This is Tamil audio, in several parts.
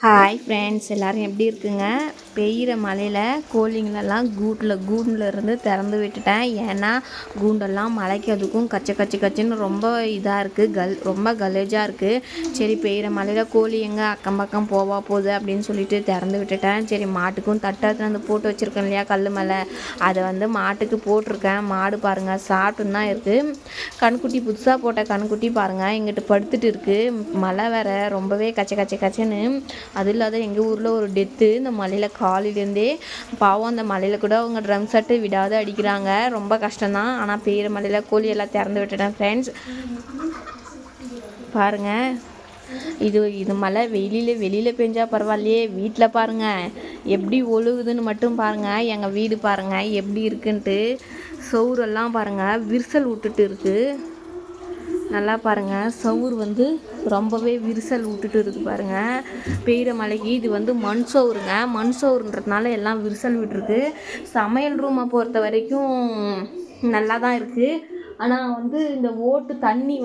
ஹாய் ஃப்ரெண்ட்ஸ், எல்லோரும் எப்படி இருக்குங்க? பெய்கிற மழையில் கோழிங்களெல்லாம் கூண்டில் இருந்து திறந்து விட்டுட்டேன். ஏன்னா கூண்டெல்லாம் மழைக்கு அதுக்கும் கச்சுன்னு ரொம்ப இதாக இருக்குது, ரொம்ப கலேஜாக இருக்குது. சரி, பெய்கிற மழையில் கோழி எங்கே அக்கம் பக்கம் போகுது அப்படின்னு சொல்லிட்டு திறந்து விட்டுட்டேன். சரி, மாட்டுக்கும் தட்டத்தில் வந்து போட்டு வச்சுருக்கேன் இல்லையா கல் மேலே, அதை மாட்டுக்கு போட்டிருக்கேன். மாடு பாருங்கள் சாப்பிட்டுன்னு தான் இருக்குது. கண்குட்டி புதுசாக போட்ட கண்குட்டி பாருங்கள் இங்கிட்டு படுத்துட்டு இருக்குது. மழை வேற ரொம்பவே கச்சன்னு. அது இல்லாத எங்கள் ஊரில் ஒரு டெத்து இந்த மலையில் காலையிலேருந்தே. பாவம் அந்த மலையில் கூட அவங்க ட்ரம் செட்டு விடாத அடிக்கிறாங்க. ரொம்ப கஷ்டம்தான். ஆனால் பெய்கிற மலையில் கோழி எல்லாம் திறந்து விட்டுட்டேன் ஃப்ரெண்ட்ஸ். பாருங்கள், இது மழை வெளியில் பெஞ்சால் பரவாயில்லையே, வீட்டில் பாருங்கள் எப்படி ஒழுகுதுன்னு மட்டும் பாருங்கள். எங்கள் வீடு பாருங்கள் எப்படி இருக்குன்ட்டு. சவுரெல்லாம் பாருங்கள் விரிசல் விட்டுட்டு இருக்குது. நல்லா பாருங்கள், சவுறு ரொம்பவே விரிசல் விட்டுட்டு இருக்குது பாருங்கள். பெய்கிற மழைக்கு இது மண் சவுறுங்க. மண் சவுறுன்றதுனால எல்லாம் விரிசல் விட்டுருக்கு. சமையல் ரூமை பொறுத்த வரைக்கும் நல்லா தான் இருக்குது. ஆனால் இந்த ஓட்டு தண்ணி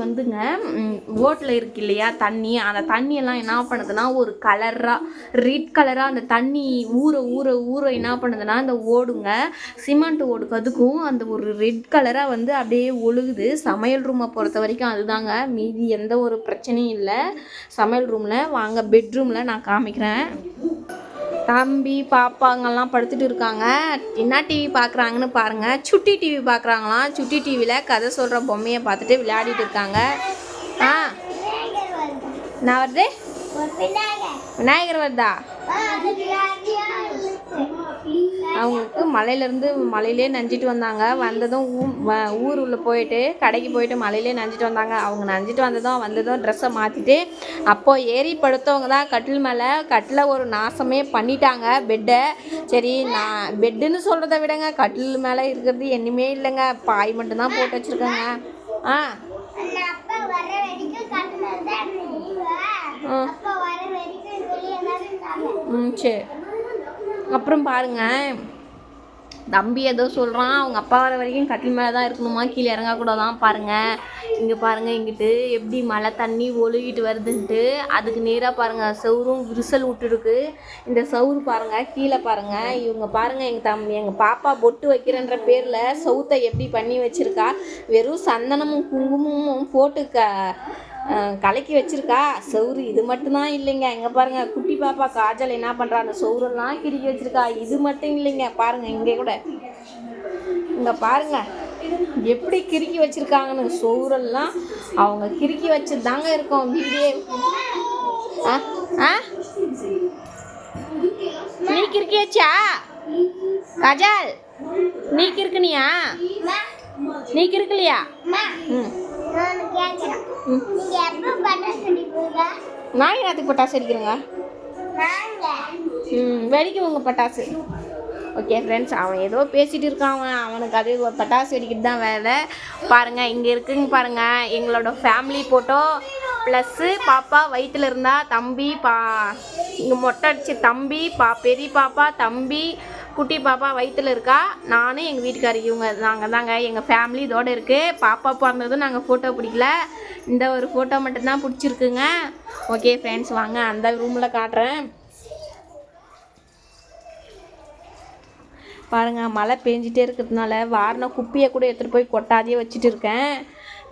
ஓட்டில் இருக்கு இல்லையா தண்ணி, அந்த தண்ணியெல்லாம் என்ன பண்ணுதுன்னா ஒரு கலராக ரெட் கலராக அந்த தண்ணி ஊற என்ன பண்ணுதுன்னா இந்த ஓடுங்க, சிமெண்ட் ஓடுக்கு அதுக்கும் அந்த ஒரு ரெட் கலராக அப்படியே ஒழுகுது. சமையல் ரூமை பொறுத்த வரைக்கும் அதுதாங்க. மீதி எந்த ஒரு பிரச்சனையும் இல்லை சமையல் ரூமில். வாங்க பெட்ரூமில் நான் காமிக்கிறேன். தம்பி பாப்பாங்கெல்லாம் படுத்துட்டு இருக்காங்க. என்ன டிவி பார்க்குறாங்கன்னு பாருங்கள். சுட்டி டிவி பார்க்குறாங்களாம். சுட்டி டிவியில் கதை சொல்கிற பொம்மையை பார்த்துட்டு விளையாடிட்டு இருக்காங்க. நான் வருது, விநாயகர் வருதா? அவங்களுக்கு மலையிலே நனைஞ்சிட்டு வந்தாங்க. வந்ததும் ஊர் உள்ள போயிட்டு கடைக்கு போயிட்டு மலையிலே நனைஞ்சிட்டு வந்தாங்க. அவங்க நனைஞ்சிட்டு வந்ததும் ட்ரெஸ்ஸை மாற்றிட்டு அப்போ ஏறி படுத்தவங்க தான் கட்டில் மேலே. கட்டில் ஒரு நாசமே பண்ணிட்டாங்க பெட்டை. சரி, நான் பெட்டுன்னு சொல்கிறத விடங்க, கட்டில் மேலே இருக்கிறது என்னமே இல்லைங்க, பாய் மட்டும்தான் போட்டு வச்சுருக்காங்க. சரி, அப்புறம் பாருங்கள், தம்பி ஏதோ சொல்கிறான். அவங்க அப்பா வர வரைக்கும் கட்டில் மேலே தான் இருக்கணுமா, கீழே இறங்கக்கூடாதான். பாருங்கள் இங்கே பாருங்கள், இங்கிட்டு எப்படி மழை தண்ணி ஒழுகிட்டு வருதுன்ட்டு. அதுக்கு நேராக பாருங்கள் சவுரும் விரிசல் விட்டுருக்கு. இந்த சவுறு பாருங்கள், கீழே பாருங்கள். இவங்க பாருங்கள், எங்கள் பாப்பா பொட்டு வைக்கிறன்ற பேரில் சவுத்தை எப்படி பண்ணி வச்சுருக்கா. வெறும் சந்தனமும் குங்குமமும் போட்டு கலக்கி வச்சுருக்கா. சவுறு இது மட்டும்தான் இல்லைங்க. இங்கே பாருங்கள், குட்டி பாப்பா காஜல் என்ன பண்ணுறா, அந்த சவுரெல்லாம் கிறுக்கி வச்சுருக்கா. இது மட்டும் இல்லைங்க, பாருங்கள் இங்கே கூட இங்கே பாருங்கள் எப்படி கிறுக்கி வச்சுருக்காங்கன்னு. சவுரெல்லாம் அவங்க கிறுக்கி வச்சு தாங்க இருக்கோம் வீடே. நீ கிறுக்கியாச்சா காஜல்? நீ கிறுக்குனியா? நீ கிறுக்கலையா? நான் என்னத்துக்கு பட்டாசு அடிக்கிறேங்க? வெடிக்குவோங்க பட்டாசு. ஓகே ஃப்ரெண்ட்ஸ், அவன் ஏதோ பேசிகிட்டு இருக்கான். அவனுக்கு அது பட்டாசு வெடிக்கிட்டு தான் வேலை. பாருங்கள் இங்கே இருக்குங்க பாருங்கள் எங்களோட ஃபேமிலி ஃபோட்டோ. ப்ளஸ்ஸு பாப்பா வயிற்றில் இருந்தா, தம்பி இங்கே மொட்டை அடிச்சு தம்பி, பெரிய பாப்பா, தம்பி, குட்டி பாப்பா வயிற்றில் இருக்கா. நானும் எங்கள் வீட்டுக்காரி, இவங்க நாங்கள் தாங்க எங்கள் ஃபேமிலி இதோடு இருக்குது. பாப்பா பிறந்ததும் நாங்கள் ஃபோட்டோ பிடிக்கல, இந்த ஒரு ஃபோட்டோ மட்டும்தான் பிடிச்சிருக்குங்க. ஓகே ஃப்ரெண்ட்ஸ், வாங்க அந்த ரூமில் காட்டுறேன். பாருங்கள், மழை பெஞ்சிட்டே இருக்கிறதுனால வாரின குப்பையை கூட எடுத்துகிட்டு போய் கொட்டாதே வச்சுட்டு இருக்கேன்.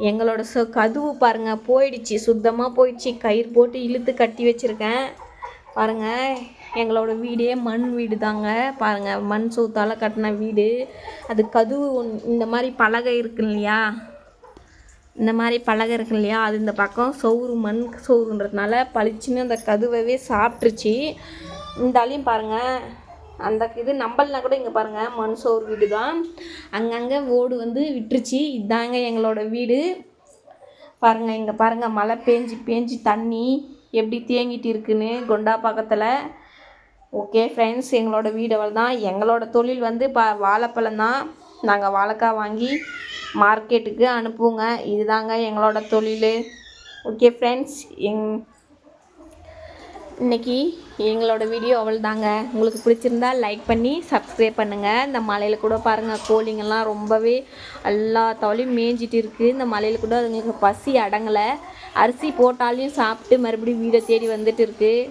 எங்களோட கதவு பாருங்கள் போயிடுச்சு, சுத்தமாக போயிடுச்சு. கயிறு போட்டு இழுத்து கட்டி வச்சுருக்கேன். பாருங்கள், எங்களோட வீடே மண் வீடு தாங்க. பாருங்கள், மண் சவுத்தால் கட்டின வீடு. அது கதவு இந்த மாதிரி பலகை இருக்கு இல்லையா, இந்த மாதிரி பலகை இருக்கு இல்லையா, அது இந்த பக்கம் சவுறு மண் சவுறுன்றதுனால பளிச்சுன்னு அந்த கதவவே சாப்பிட்ருச்சு. இருந்தாலையும் பாருங்கள், அந்த இது நம்பல்னா கூட இங்கே பாருங்கள் மண் சோறு வீடு தான். அங்கங்கே ஓடு விட்டுருச்சு. இதாங்க எங்களோட வீடு. பாருங்கள் இங்கே பாருங்கள், மழை பேஞ்சு தண்ணி எப்படி தேங்கிட்டு இருக்குன்னு கொண்டா பக்கத்தில். ஓகே ஃப்ரெண்ட்ஸ், எங்களோட வீடு அவள் தான். எங்களோட தொழில் வாழைப்பழம் தான். நாங்கள் வாழைக்காய் வாங்கி மார்க்கெட்டுக்கு அனுப்புவோங்க. இதுதாங்க எங்களோட தொழில். ஓகே ஃப்ரெண்ட்ஸ், இன்றைக்கி எங்களோட வீடியோ அவள் தாங்க. உங்களுக்கு பிடிச்சிருந்தா லைக் பண்ணி சப்ஸ்கிரைப் பண்ணுங்கள். இந்த மலையில் கூட பாருங்கள் கோழிங்கெல்லாம் ரொம்பவே எல்லா தவளையும் மேய்ஞ்சிட்டு இருக்குது. இந்த மலையில் கூட அதுங்களுக்கு பசி அடங்கலை. அரிசி போட்டாலையும் சாப்பிட்டு மறுபடியும் வீடை தேடி வந்துட்டு இருக்குது.